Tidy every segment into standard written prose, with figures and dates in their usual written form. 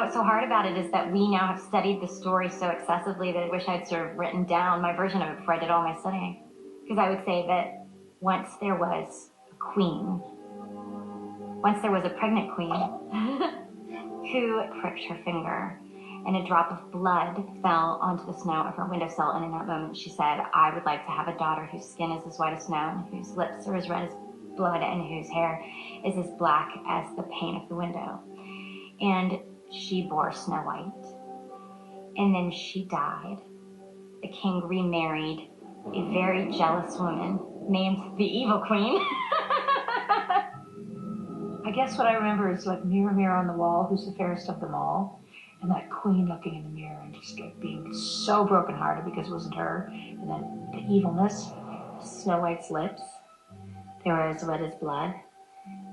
what's so hard about it is that we now have studied the story so excessively that I wish I'd sort of written down my version of it before I did all my studying. Because I would say that once there was a queen, once there was a pregnant queen who pricked her finger and a drop of blood fell onto the snow of her windowsill, and in that moment she said, I would like to have a daughter whose skin is as white as snow and whose lips are as red as blood and whose hair is as black as the pane of the window. And she bore Snow White. And then she died. The king remarried a very jealous woman named the Evil Queen. I guess what I remember is like mirror, mirror on the wall, who's the fairest of them all? And that queen looking in the mirror and just like being so brokenhearted because it wasn't her. And then the evilness. Snow White's lips, they were as red as blood,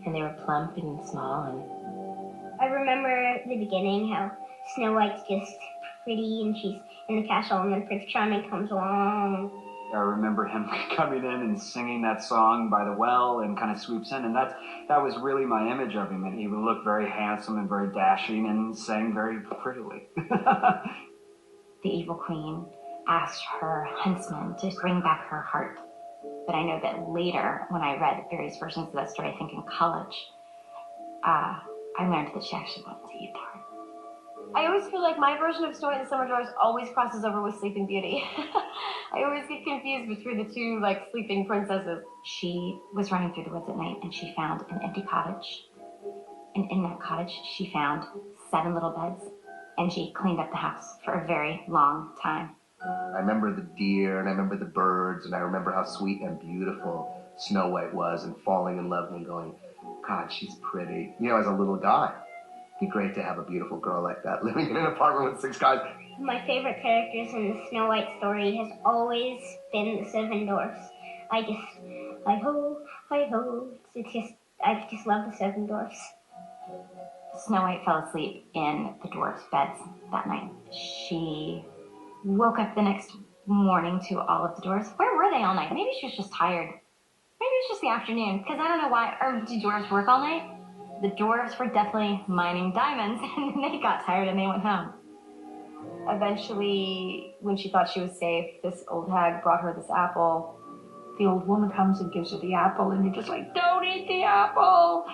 and they were plump and small. And I remember the beginning, how Snow White's just pretty and she's in the castle, and then Prince Charming comes along. I remember him coming in and singing that song by the well and kind of swoops in, and that was really my image of him, and he would look very handsome and very dashing and sang very prettily. The Evil Queen asked her huntsman to bring back her heart. But I know that later, when I read various versions of that story, I think in college, I learned that she actually wanted to eat the heart. I always feel like my version of Snow White and the Seven Dwarfs always crosses over with Sleeping Beauty. I always get confused between the two, like, sleeping princesses. She was running through the woods at night and she found an empty cottage. And in that cottage, she found 7 little beds. And she cleaned up the house for a very long time. I remember the deer, and I remember the birds, and I remember how sweet and beautiful Snow White was, and falling in love and going, God, she's pretty. You know, as a little guy, it'd be great to have a beautiful girl like that living in an apartment with 6 guys. My favorite characters in the Snow White story has always been the Seven Dwarfs. Hi-ho, hi-ho. I just love the Seven Dwarfs. Snow White fell asleep in the dwarfs' beds that night. She woke up the next morning to all of the dwarfs. Where were they all night? Maybe she was just tired. Maybe it was just the afternoon, because I don't know why. Or do dwarves work all night? The dwarves were definitely mining diamonds, and then they got tired and they went home. Eventually, when she thought she was safe, this old hag brought her this apple. The old woman comes and gives her the apple, and you're just like, don't eat the apple!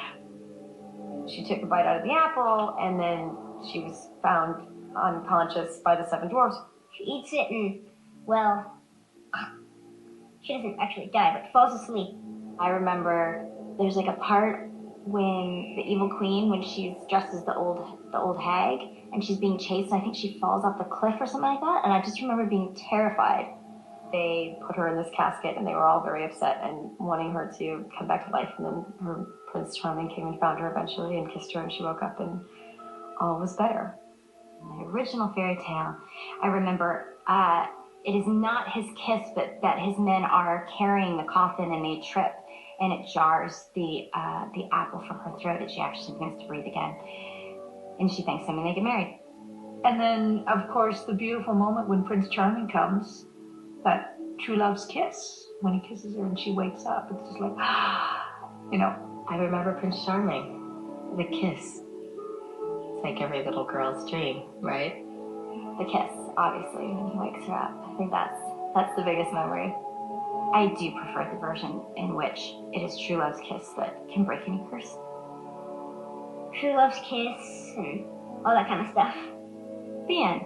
She took a bite out of the apple, and then she was found unconscious by the 7 dwarfs. She eats it and, well, she doesn't actually die, but falls asleep. I remember there's like a part when the Evil Queen, when she's dressed as the old hag, and she's being chased, and I think she falls off the cliff or something like that, and I just remember being terrified. They put her in this casket, and they were all very upset and wanting her to come back to life, and then her Prince Charming came and found her eventually and kissed her, and she woke up and all was better. In the original fairy tale, I remember it is not his kiss, but that his men are carrying the coffin and they trip, and it jars the apple from her throat, and she actually begins to breathe again. And she thanks him, and they get married. And then, of course, the beautiful moment when Prince Charming comes, that true love's kiss, when he kisses her and she wakes up. It's just like, you know. I remember Prince Charming, the kiss. It's like every little girl's dream, right? The kiss, obviously, when he wakes her up. I think that's the biggest memory. I do prefer the version in which it is true love's kiss that can break any curse. True love's kiss and all that kind of stuff. The end.